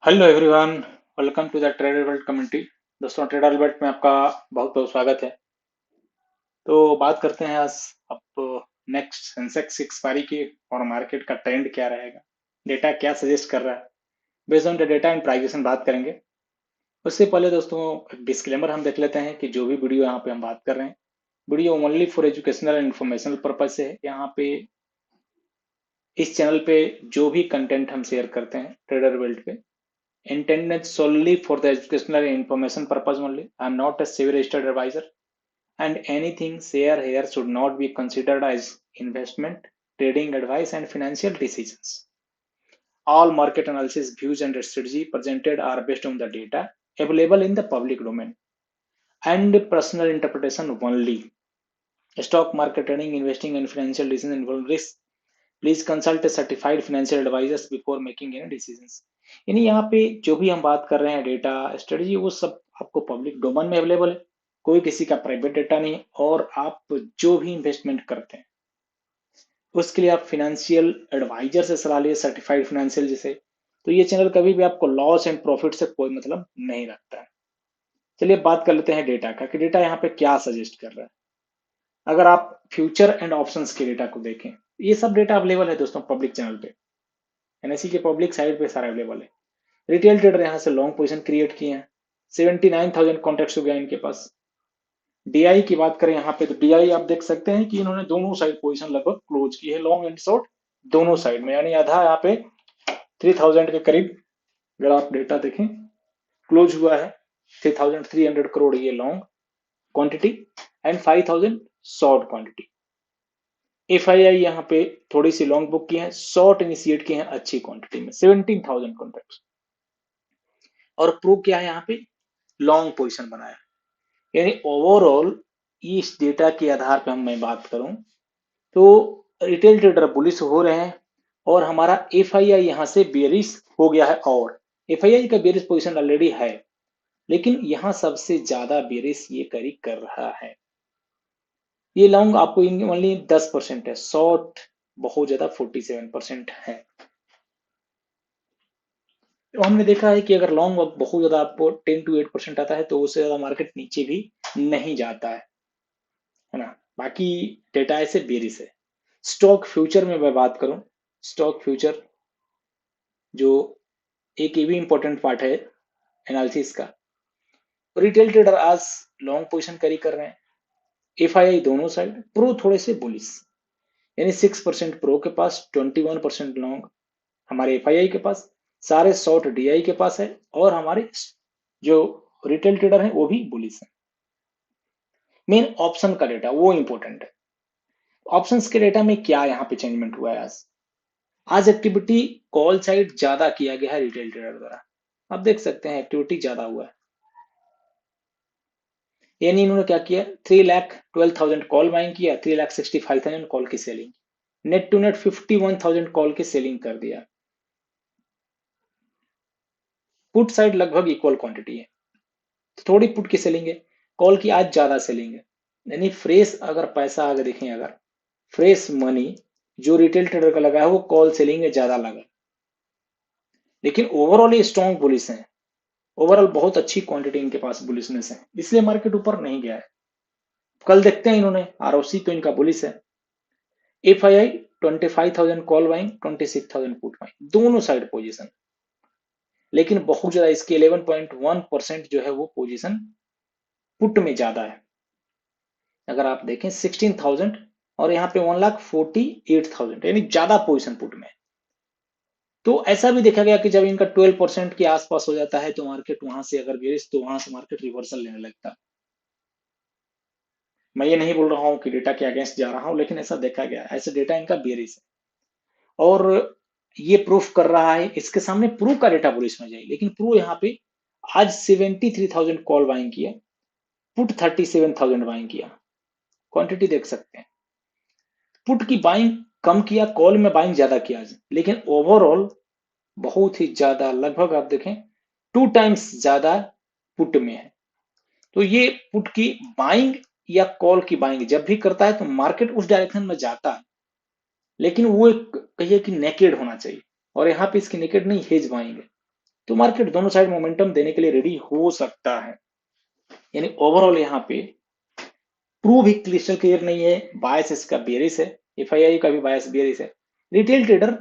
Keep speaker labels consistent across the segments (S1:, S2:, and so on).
S1: Hello everyone, welcome to the trader world community. दोस्तों, trader world में आपका बहुत बहुत स्वागत है। तो बात करते हैं आज अब नेक्स्ट सेंसेक्स एक्सपायरी की और मार्केट का ट्रेंड क्या रहेगा, डेटा क्या सजेस्ट कर रहा है। Based on the data and price action बात करेंगे। उससे पहले दोस्तों एक डिस्क्लेमर हम देख लेते हैं कि जो भी वीडियो यहाँ पे हम बात कर रहे हैं, video only for educational and informational purpose से है। यहाँ पे इस चैनल पे जो भी कंटेंट हम शेयर करते हैं ट्रेडर वर्ल्ड पे, intended solely for the educational and information purpose only. I am not a SEBI registered advisor, and anything shared here should not be considered as investment, trading advice, and financial decisions. All market analysis, views, and strategy presented are based on the data available in the public domain and personal interpretation only. Stock market trading, investing, and financial decisions involve risk. Please consult certified financial advisers before making any decisions. यानी यहाँ पे जो भी हम बात कर रहे हैं डेटा स्ट्रेटजी, वो सब आपको पब्लिक डोमेन में अवेलेबल है। कोई किसी का प्राइवेट डेटा नहीं है। और आप जो भी इन्वेस्टमेंट करते हैं उसके लिए आप फाइनेंशियल एडवाइजर से सलाह लिए, सर्टिफाइड फाइनेंशियल जैसे। तो ये चैनल कभी भी आपको लॉस एंड प्रॉफिट से कोई मतलब नहीं रखता है। चलिए बात कर लेते हैं डेटा का कि डेटा यहाँ पे क्या सजेस्ट कर रहा है। अगर आप फ्यूचर एंड ऑप्शंस के डेटा को देखें, ये सब डेटा अवेलेबल है दोस्तों पब्लिक चैनल पे। एनएससी के पब्लिक साइट पे सारा अवेलेबल है। रिटेल ट्रेडर यहाँ से लॉन्ग पोजीशन क्रिएट किए हैं। 79,000 कॉन्ट्रैक्ट्स हो गया इनके पास। डीआई की बात करें यहाँ पे, तो डीआई आप देख सकते हैं कि इन्होंने दोनों साइड पोजीशन लगभग क्लोज की है, लॉन्ग एंड शॉर्ट दोनों साइड में। यानी आधा यहाँ पे 3,000 के करीब अगर आप डेटा देखें क्लोज हुआ है। 3,300 करोड़ ये long quantity and 5,000 short quantity. FII यहाँ पे थोड़ी सी लॉन्ग बुक की है, शॉर्ट इनिशिएट की है अच्छी क्वांटिटी में 17,000 कॉन्ट्रैक्ट्स। और प्रूव क्या है यहाँ पे, लॉन्ग पोजीशन बनाया। यानी ओवरऑल इस डेटा के आधार पर हम मैं बात करूं तो रिटेल ट्रेडर बुलिश हो रहे हैं और हमारा एफआईआई यहां से बेरिश हो गया है। और एफआईआई का बेरिश पोजीशन ऑलरेडी है, लेकिन यहां सबसे ज्यादा बेरिश ये करी कर रहा है। ये लॉन्ग आपको ओनली 10% है, शॉर्ट बहुत ज्यादा 47% है। तो हमने देखा है कि अगर लॉन्ग बहुत ज्यादा आपको 10 to 8% आता है तो उससे ज्यादा मार्केट नीचे भी नहीं जाता है ना। बाकी डेटा ऐसे बेरिस है। स्टॉक फ्यूचर में मैं बात करूं, स्टॉक फ्यूचर जो एक ये भी इंपॉर्टेंट पार्ट है एनालिसिस का। रिटेल ट्रेडर आज लॉन्ग पोजीशन कैरी कर रहे हैं। एफआईआई दोनों साइड, प्रो थोड़े से बुलिस। यानी 6% प्रो के पास, 21% लॉन्ग हमारे एफआईआई के पास, सारे शॉर्ट डीआई के पास है। और हमारे जो रिटेल ट्रेडर है वो भी बुलिस है। मेन ऑप्शन का डेटा वो इंपॉर्टेंट है। ऑप्शंस के डेटा में क्या यहाँ पे चेंजमेंट हुआ है आज। आज एक्टिविटी कॉल साइड ज्यादा किया गया है रिटेल ट्रेडर द्वारा। आप देख सकते हैं एक्टिविटी ज्यादा हुआ है। यानी इन्होंने क्या किया, 3,12,000 कॉल बाइंग किया, 3,65,000 कॉल की selling, net to net 51,000 call की सेलिंग कर दिया। पुट साइड लगभग इक्वल क्वांटिटी है, तो थोड़ी पुट की सेलिंग है, कॉल की आज ज्यादा सेलिंग है। यानी फ्रेश अगर पैसा अगर देखें, अगर फ्रेश मनी जो रिटेल ट्रेडर का लगा है वो कॉल सेलिंग में ज्यादा लगा। लेकिन ओवरऑल ये स्ट्रॉन्ग बुलिश है। ओवरऑल बहुत अच्छी क्वांटिटी इनके पास बुलिशनेस है, इसलिए मार्केट ऊपर नहीं गया है। कल देखते हैं इन्होंने आरओसी तो इनका बुलिश है। FII 25,000 call buying, 26,000 put buying, दोनों साइड पोजीशन। लेकिन बहुत ज्यादा इसके 11.1% जो है वो पोजीशन पुट में ज्यादा है। अगर आप देखें 16,000 और यहाँ पे 1,48,000, यानी ज्यादा पोजीशन पुट में। तो ऐसा भी देखा गया कि जब इनका 12% के आसपास हो जाता है तो मार्केट वहां से अगर गिरे तो वहां से मार्केट रिवर्सल लेने लगता है। मैं ये नहीं बोल रहा हूँ कि डेटा के अगेंस्ट जा रहा हूँ, लेकिन ऐसा देखा गया, ऐसे डेटा इनका बेरिस है। और ये प्रूफ कर रहा है, इसके सामने प्रू का डेटा बुलिश में जाए, लेकिन प्रू यहाँ पे आज 73,000 कॉल बाइंग किया, पुट 37,000 बाइंग किया। क्वांटिटी देख सकते हैं, पुट की बाइंग कम किया, कॉल में बाइंग ज्यादा किया आज, लेकिन ओवरऑल बहुत ही ज्यादा, लगभग आप देखें 2 टाइम्स ज्यादा पुट में है। तो ये पुट की बाइंग या कॉल की बाइंग जब भी करता है तो मार्केट उस डायरेक्शन में जाता है, लेकिन वो एक कहिए कि नेकेड होना चाहिए। और यहाँ पे इसकी नेकेड नहीं, हेज बाइंग है। तो मार्केट दोनों साइड मोमेंटम देने के लिए रेडी हो सकता है। यानी ओवरऑल यहाँ पे प्रूव भी क्रिस्टल क्लियर नहीं है, बायस इसका बेरिस है, एफआईआई का भी बायस बेरिस है, रिटेल ट्रेडर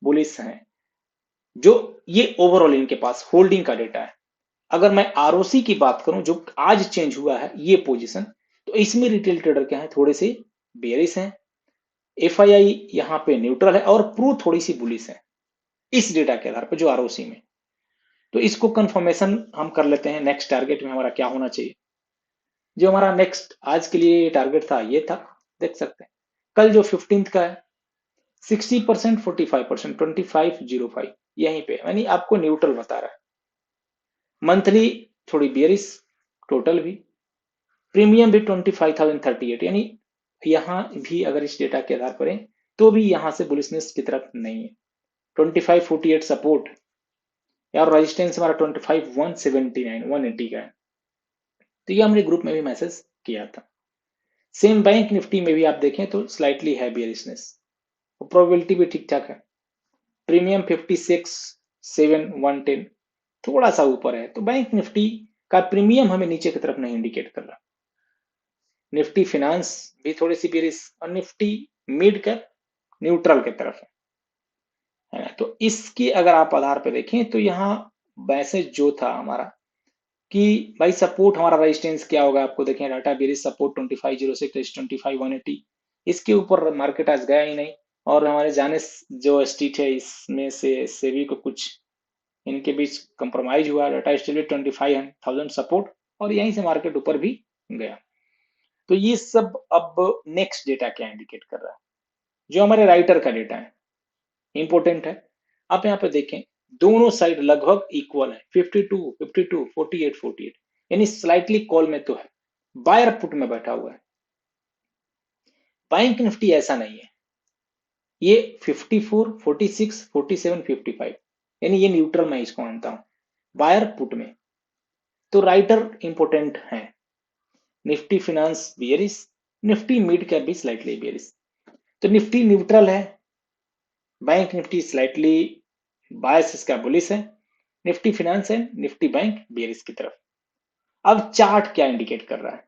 S1: बुलिश है। जो ये ओवरऑल इनके पास होल्डिंग का डेटा है। अगर मैं आरओसी की बात करूं जो आज चेंज हुआ है ये पोजीशन, तो इसमें रिटेल ट्रेडर क्या है, थोड़े से बेरिस हैं, एफआईआई यहाँ पे न्यूट्रल है और प्रू थोड़ी सी बुलिश है इस डेटा के आधार पर जो आरओसी में। तो इसको कंफर्मेशन हम कर लेते हैं नेक्स्ट टारगेट में हमारा क्या होना चाहिए। जो हमारा नेक्स्ट आज के लिए टारगेट था ये था, देख सकते हैं कल जो 15 का है 60%, 45%, 2505 यहीं पे यानी आपको न्यूट्रल बता रहा है। मंथली थोड़ी बेरिस, टोटल भी, प्रीमियम भी 25,038 यानी यहां भी अगर इस डेटा के आधार पर तो भी यहां से बुलिशनेस की तरफ नहीं है। 2548 सपोर्ट यार, रेजिस्टेंस हमारा 25,179 180 का है। तो ये हमने ग्रुप में भी मैसेज किया था। सेम बैंक निफ्टी में भी आप देखें तो स्लाइटली है बेरिशनेस, प्रोबेबिलिटी भी ठीक ठाक है। प्रीमियम 56,710 थोड़ा सा ऊपर है, तो बैंक निफ्टी का प्रीमियम हमें नीचे की तरफ नहीं इंडिकेट कर रहा। निफ्टी फिनांस भी थोड़ी सी बेरिश और निफ्टी मिड कैप न्यूट्रल की तरफ है ना। तो इसके अगर आप आधार पे देखें तो यहाँ मैसेज जो था हमारा कि भाई सपोर्ट हमारा रेजिस्टेंस क्या होगा, आपको देखें डाटा बेरिश सपोर्ट 2506 25,180, इसके ऊपर मार्केट आज गया ही नहीं। और हमारे जाने जो स्ट्रीट है इसमें से सेबी को कुछ इनके बीच कंप्रोमाइज हुआ, डाटा स्टिल 25,000 सपोर्ट और यहीं से मार्केट ऊपर भी गया। तो ये सब अब नेक्स्ट डेटा क्या इंडिकेट कर रहा है, जो हमारे राइटर का डेटा है इंपॉर्टेंट है। आप यहाँ पे देखें दोनों साइड लगभग इक्वल है, 52 52 48 48 यानी स्लाइटली कॉल में तो है, बायर पुट में बैठा हुआ है। बैंक निफ्टी ऐसा नहीं है, ये 54 46 47 55 यानी ये न्यूट्रल मैं इसको मानता हूं बायर पुट में। तो राइटर इंपॉर्टेंट है। Nifty finance bearish, Nifty mid cap भी स्लाइटली बियरिश। तो निफ्टी न्यूट्रल है, बैंक निफ्टी स्लाइटली बायस इसका बुलिश है, निफ्टी फिनांस है, निफ्टी बैंक बियरिश की तरफ। अब चार्ट क्या इंडिकेट कर रहा है,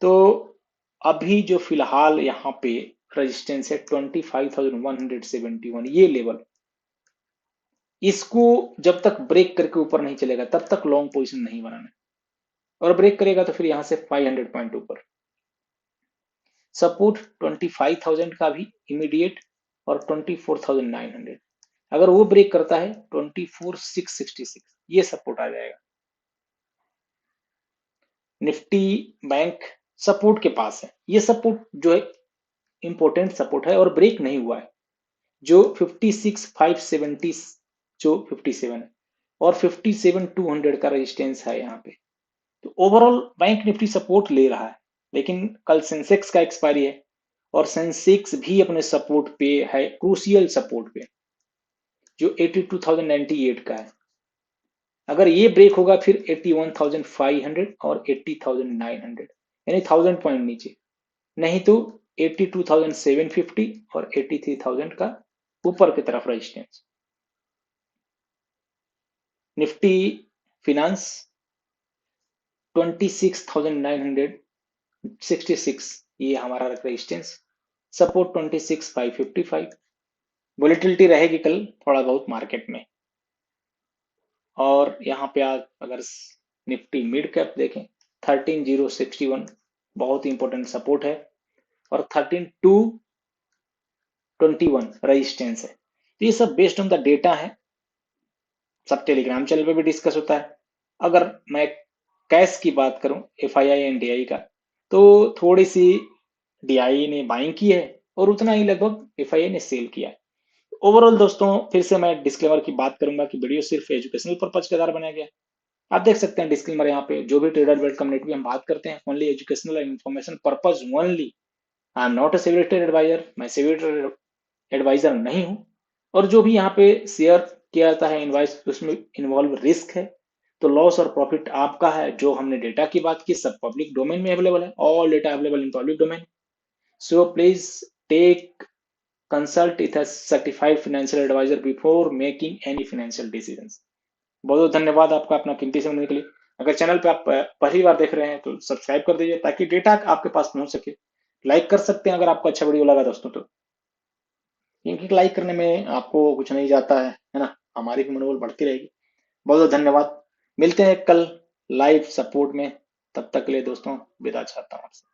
S1: तो अभी जो फिलहाल यहाँ पे रेजिस्टेंस है 25,171 ये लेवल, इसको जब तक ब्रेक करके ऊपर नहीं चलेगा तब तक लॉन्ग पोजीशन नहीं बनाना है, और ब्रेक करेगा तो फिर यहां से 500 पॉइंट ऊपर सपोर्ट 25,000 का भी इमीडिएट और 24,900, अगर वो ब्रेक करता है 24,666 ये सपोर्ट आ जाएगा। निफ्टी बैंक सपोर्ट के पास है, ये सपोर्ट जो है इंपॉर्टेंट सपोर्ट है और ब्रेक नहीं हुआ है, जो 56,570 जो 57 है और 57,200 का रेजिस्टेंस है यहाँ पे। तो ओवरऑल बैंक निफ्टी सपोर्ट ले रहा है, लेकिन कल सेंसेक्स का एक्सपायरी है और सेंसेक्स भी अपने सपोर्ट पे है, क्रूशियल सपोर्ट पे जो 82,098 का है। अगर ये ब्रेक होगा फिर 81,500 और 80,900 यानी 1000 पॉइंट नीचे, नहीं तो 82,750 और 83,000 का ऊपर की तरफ रेजिस्टेंस। निफ्टी फिनांस 26,966 ये हमारा रेजिस्टेंस, सपोर्ट 26,555। वोलेटिलिटी रहेगी कल थोड़ा बहुत मार्केट में। और यहाँ पे आप अगर निफ्टी मिड कैप देखें 13,061 बहुत इंपॉर्टेंट सपोर्ट है और 13,221 रेजिस्टेंस है। तो ये सब बेस्ड ऑन द डेटा है, सब टेलीग्राम चैनल पे भी डिस्कस होता है। अगर मैं कैश की बात करूं एफआईआई एंड डीआई का, तो थोड़ी सी डीआई ने बाइंग की है और उतना ही लगभग एफआईआई ने सेल किया है। ओवरऑल दोस्तों फिर से मैं डिस्क्लेमर की बात करूंगा कि वीडियो सिर्फ एजुकेशनल पर्पज के आधार बनाया गया है। आप देख सकते हैं डिस्क्लेमर यहाँ पे, जो भी ट्रेडर वर्ल्ड कम्युनिटी में हम बात करते हैं only educational and information purpose only. I am not a security adviser, मैं सिक्योरिटी एडवाइजर नहीं हूं। और जो भी यहाँ पे शेयर किया जाता है इनवाइस उसमें इन्वॉल्व रिस्क है, तो लॉस और प्रॉफिट आपका है। जो हमने डेटा की बात की सब पब्लिक डोमेन में अवेलेबल है, all data available in public domain. So please take consult with a certified financial advisor before making any financial decisions. बहुत बहुत धन्यवाद आपका अपना कीमती समय देने के लिए। अगर चैनल पे आप पहली बार देख रहे हैं तो सब्सक्राइब कर दीजिए ताकि डेटा आपके पास पहुंच सके। लाइक कर सकते हैं अगर आपको अच्छा वीडियो लगा दोस्तों तो। क्योंकि लाइक करने में आपको कुछ नहीं जाता है ना? हमारी भी मनोबल बढ़ती रहेगी। बहुत बहुत धन्यवाद। मिलते हैं कल लाइव सपोर्ट में। तब तक के लिए दोस्तों विदा चाहता हूँ आपसे।